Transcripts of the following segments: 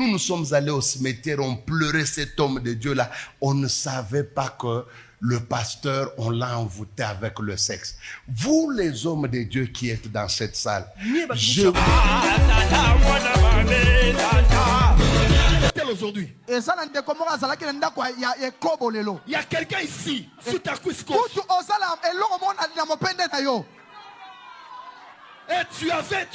nous sommes allés au cimetière, on pleurait cet homme de Dieu-là. On ne savait pas que le pasteur, on l'a envoûté avec le sexe. Vous, les hommes de Dieu qui êtes dans cette salle, aujourd'hui. Il y a quelqu'un ici. Et tu avais...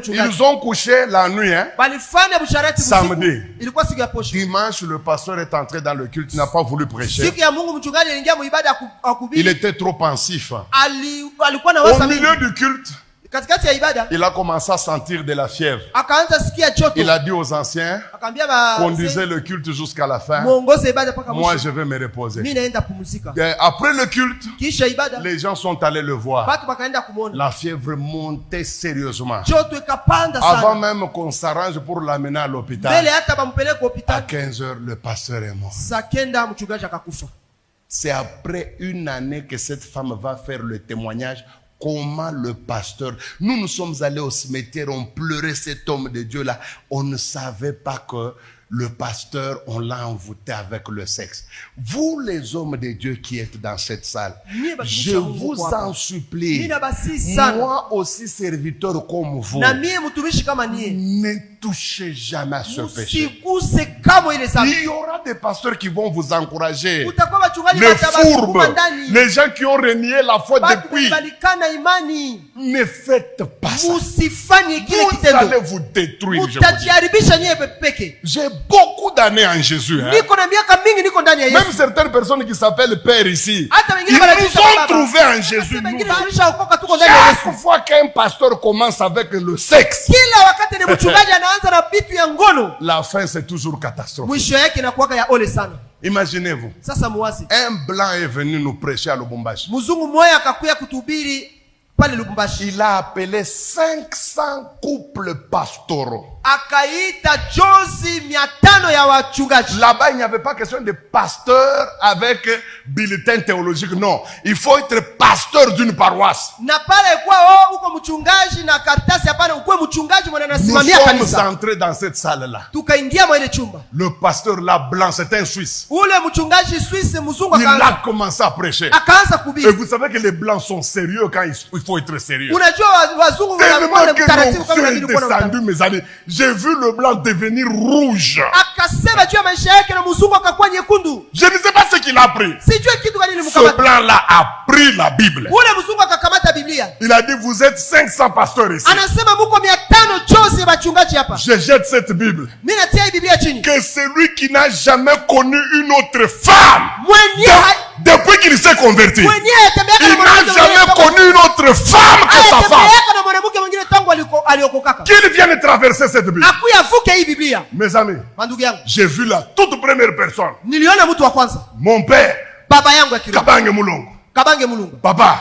Ils ont couché la nuit, hein? Samedi. Dimanche, le pasteur est entré dans le culte, il n'a pas voulu prêcher. Il était trop pensif. Au milieu du culte, il a commencé à sentir de la fièvre. Il a dit aux anciens, conduisez le culte jusqu'à la fin. Moi, je vais me reposer. Après le culte, les gens sont allés le voir. La fièvre montait sérieusement. Avant même qu'on s'arrange pour l'amener à l'hôpital, à 15 h, le pasteur est mort. C'est après une année que cette femme va faire le témoignage. Comment le pasteur... Nous sommes allés au cimetière, on pleurait cet homme de Dieu-là. On ne savait pas que le pasteur, on l'a envoûté avec le sexe. Vous, les hommes de Dieu qui êtes dans cette salle, je vous en supplie, moi aussi serviteur comme vous, ne touchez jamais à ce péché. Il y aura des pasteurs qui vont vous encourager. Les fourbes, les gens qui ont renié la foi depuis. Ne faites pas ça. Vous allez vous détruire. J'ai beaucoup d'années en Jésus. Hein? Même certaines personnes qui s'appellent Père ici, ils nous ont trouvés en Jésus. Chaque fois qu'un pasteur commence avec le sexe, la fin c'est toujours catastrophique. Imaginez-vous, un blanc est venu nous prêcher à Lubumbashi. Il a appelé 500 couples pastoraux. Là-bas, il n'y avait pas question de pasteur avec bulletin théologique. Non, il faut être pasteur d'une paroisse. Nous sommes entrés dans cette salle-là. Le pasteur là blanc, c'est un Suisse. Il a commencé à prêcher. Et vous savez que les blancs sont sérieux quand il faut être sérieux. Tellement que l'onction est descendue, mes amis. J'ai vu le blanc devenir rouge. Je ne sais pas ce qu'il a pris. Ce blanc-là a pris la Bible. Il a dit, vous êtes 500 pasteurs ici. Je jette cette Bible. Que celui qui n'a jamais connu une autre femme, depuis qu'il s'est converti, il n'a jamais connu une autre femme que sa femme. Qu'il vienne traverser cette Bible. Mes amis, j'ai vu la toute première personne. Mon père, Kabange Mulongo. Papa,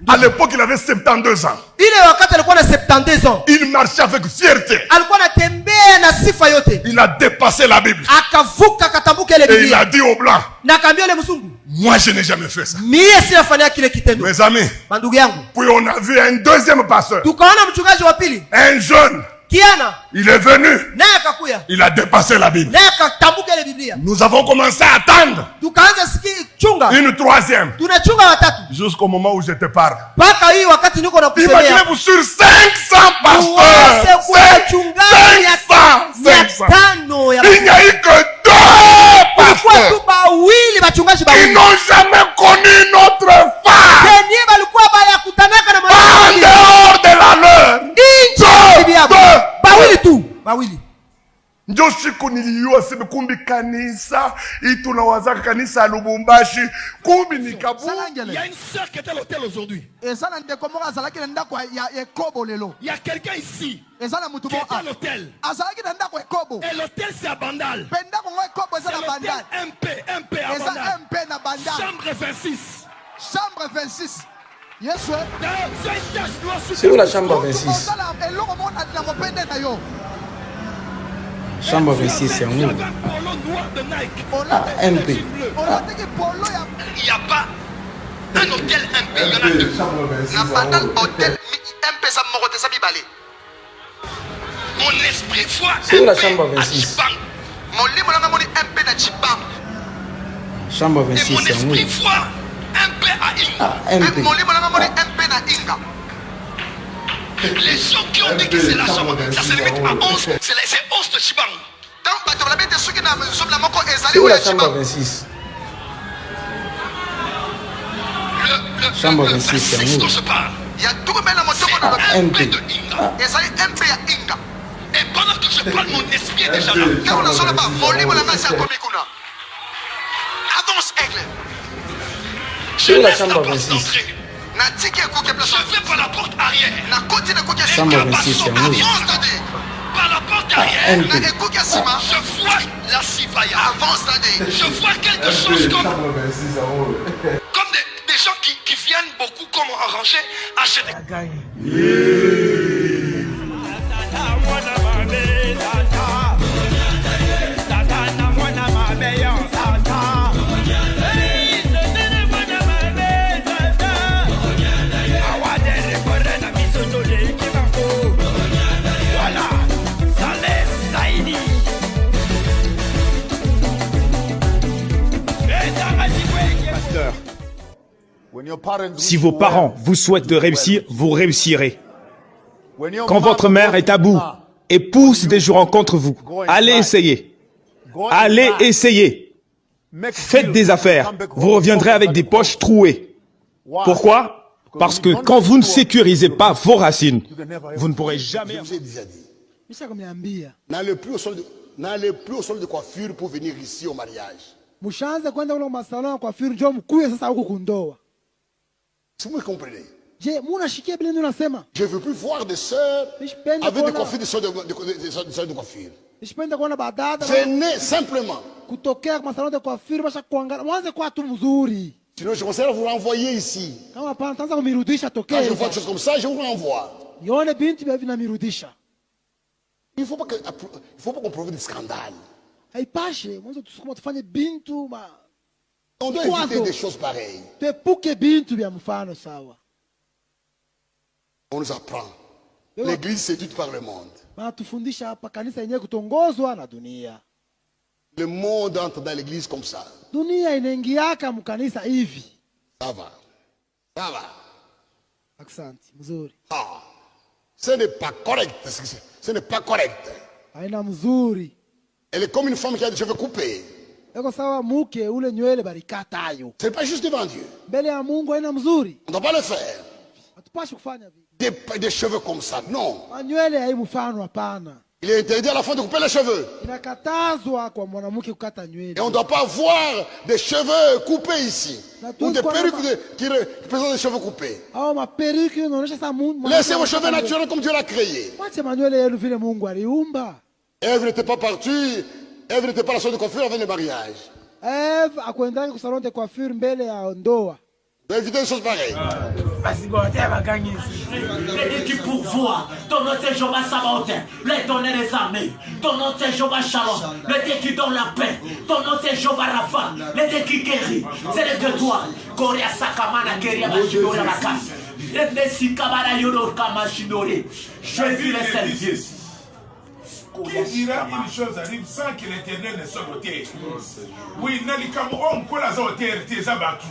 À l'époque, il avait 72 ans. Ile wakati alikuwa na 72 ans. Il marchait avec fierté. Alikuwa anatembea na sifa yote. Il a dépassé la Bible. Akavuka akatambuka ile Et il Biblia. a dit aux Blancs, Na akaambia yule mzungu, moi je n'ai jamais fait ça. mie siyafanya kile kitendo. Mes amis, Mandugu yangu, puis on a vu un deuxième pasteur, tukaona mchungaji wa pili, un jeune. Kiana, Il est venu. naye akakuya. Il a dépassé la Bible. Naye akatambuka ile Biblia. Nous avons commencé à attendre Tukaanza chunga. une troisième. Tunachunga watatu. Jusqu'au moment où je te parle. Paka hii wakati niko na kusemea. Imaginez-vous sur 500 pasteurs. Uweze kuwa mchungaji ya 500. 500 ya Il n'y a eu que 2 kwa pasteurs tu bawili bachungaji qui bawili. n'ont jamais connu notre femme. Yenye balikuwa baya kutanaka na En mwanamke. dehors de la leur. Nje ya bibi yako. Bawili tu. Bawili. Ndio siku niliyua sema kumbi kanisa itunawazaka kanisa ya Lubumbashi kumbi ni kabu. Il y a une sœur qui est à l'hôtel aujourd'hui. Il y a quelqu'un ici qui est à l'hôtel. Et l'hôtel c'est à Bandal. C'est l'hôtel MP à Bandal. Chambre 26. Chambre 26. Yes, sir. C'est où la chambre 26? Chambre 26, c'est où? Ah, MP. Il n'y a pas un hôtel MP. Il y en a deux. Mon esprit voit c'est où la chambre 26? Chambre 26, mon c'est où? esprit voit MP à Inga. Ah, MP. Les gens qui ont dit que c'est la chambre, ça se limite à 11, c'est 11 de Chibang. C'est où la chambre 26? Chambre 26, c'est où? dont je parle. Ah, MP. de Inga. Et pendant que je parle, mon esprit est déjà là. Avance, aigle. C'est où la laisse chambre porte 26? d'entrée. Je vais par la porte arrière. Chambre 26, c'est où? Par la porte Ah, arrière. MP. Je vois la Sivaya. Je vois quelque chose comme des gens qui viennent beaucoup comme arranger acheter. Si vos parents vous souhaitent de réussir, vous réussirez. Quand votre mère est à bout et pousse des jours contre vous, allez essayer. Allez essayer. Faites des affaires. Vous reviendrez avec des poches trouées. Pourquoi? Parce que quand vous ne sécurisez pas vos racines, vous ne pourrez jamais... Je vous ai déjà dit. N'allez plus au salon de coiffure pour venir ici au mariage. Mushaanza kwenda ule masalon ya coiffure njoo mkuye sasa huko kundoa. Si vous me comprenez. Je, munashikia bila unasema. Je ne veux plus voir des sœurs avec des coiffures, des salons de coiffure. Nishipenda kuona badada. Venez simplement. Kutokea kwa salon de coiffure basha kuangalia. Mwanze kwa tu mzuri. Sinon je conseille à vous renvoyer ici. Kama hapana taanza kumirudisha tokea. Quand je vois des choses comme ça, je vous renvoie. Nione binti bibi na mirudisha. Il ne faut pas qu'on provoque des scandales. Haipashe, mwanzo tusukuma tufanye bintu ma. On doit éviter des choses pareilles. Tuepuke bintu vya mfano sawa. On nous apprend. L'église séduite par le monde. Wanatufundisha hapa kanisa yenyewe kutongozwa na dunia. Le monde entre dans l'église comme ça. Dunia inaingiaka mkanisa hivi. Ça va. Ça va. Asante, mzuri. Ah. Ce n'est pas correct. Ce n'est pas correct. Haina mzuri. Elle est comme une femme qui a des cheveux coupés. Eko sawa muke ule nywele barikata ayo. Ce n'est pas juste devant Dieu. Mbele ya Mungu haina mzuri. On ne doit pas le faire. Hatupashi kufanya vile. Des cheveux comme ça, non. Nywele hai mfano hapana. Il est interdit à la femme de couper les cheveux. Inakatazwa kwa mwanamke kukata nywele. Et on ne doit pas voir des cheveux coupés ici. Ou des perruques qui présentent des cheveux coupés. Ah, ma perruque inaonyesha sa Mungu. Laissez vos cheveux naturels comme Dieu l'a créé. Wacha manywele yenu vile Mungu aliumba. Ève n'était pas partie. Ève n'était pas la salon de coiffure avant le mariage. Ève akwendanga ku salon de coiffure mbele ya ndoa. Vous évitez des choses pareilles. Le Dieu qui pourvoit, ton nom c'est Jéhovah Sabaoth, l'éternel des armées, ton nom c'est Jéhovah Shalom, le Dieu qui donne la paix, ton nom c'est Jéhovah Rapha, le Dieu qui guérit, c'est le Dieu toi, Korea Sakamana, Keria Machidori Makas, le Messi Kabara Yoro Kamashidori, je vis les services. Qui dira une chose arrive sans que l'Éternel ne soit au terre? Oui, Nalikamu on kolaza au terre, tes abattus.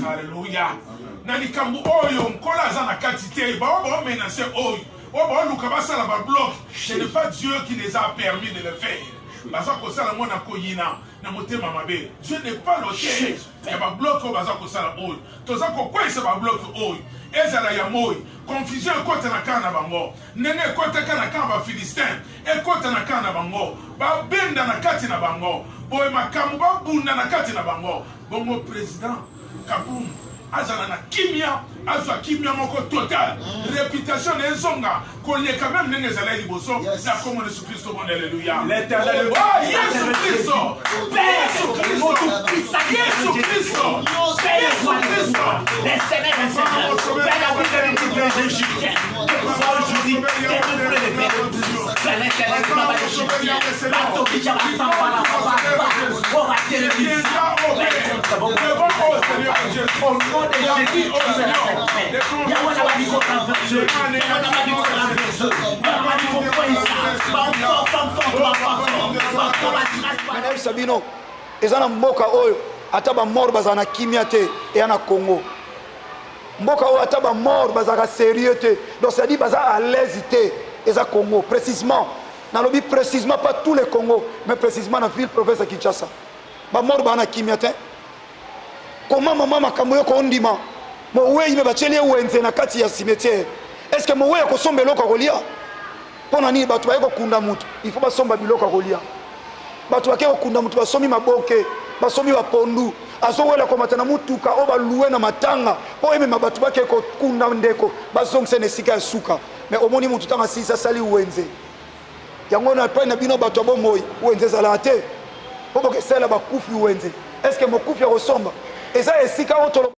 Alléluia. Nalikamu oyo, kolaza na katite, ba obo menacé oyo. Obo lukabasa la bloc. Ce n'est pas Dieu qui les a permis de le faire. Baza kosala mona koyina na motema mabe. Dieu n'est pas l'auteur. Ya ba bloc o baza kosala oyo. Toza ko kwesa ba bloc oyo. Ezala ya moyi. Confusion ekote na kana bango. Nene ekote kana kamba Philistin. Ekote na kana bango. Ba benda na kati na bango. Boye makamu ba bunda na kati na bango. Bongo président Kaboum. Azala na kimia. Azwa kimia moko total. Réputation de zonga. Kolye quand même nene zala liboso. La commune de Jésus-Christ au monde. Alléluia. L'éternel. Jésus-Christ. Jésus-Christ. Les Seigneurs des Seigneurs. Père la vie de l'Église égyptienne. Aujourd'hui, découvre les vérités. C'est l'éternel qui va l'égyptien. La Tobija va s'en parler. On va téléviser. Au nom de Jésus, on se la fait. Il y a un ami qui est en vergeux. Il y a un ami qui est en vergeux. Il y a un ami qui est en Sabino, ezana mboka oyo ataba mort bazana kimia te et ana Congo. Mboka oyo ataba mort bazaka sérieux te. Donc ça dit baza à l'aise te eza Congo précisément. Dans le but précisément pas tous les Congo, mais précisément dans la ville province de Kinshasa. Ba mort bana kimia te. Comment maman makambo yo ko ndima? Mo weyi me bacheli wenze na kati ya cimetière. Est-ce que mo weyi ko somba eloko kolia? Pona nini batu bayeko kunda mutu? Il faut basomba biloko kolia. Batu bakeko kunda mutu basomi maboke, basomi bapondu. Azowela ko matana mutuka o baluwe na matanga. Po eme mabatu bakeko kunda ndeko, bazongse ne sika suka. Mais omoni mutu tanga sisa sali wenze. Yango na pa na bino batu abomoyi, wenze zala te. Po boke sala bakufi wenze. Est-ce que mokufi ya kosomba? Eza esika otolo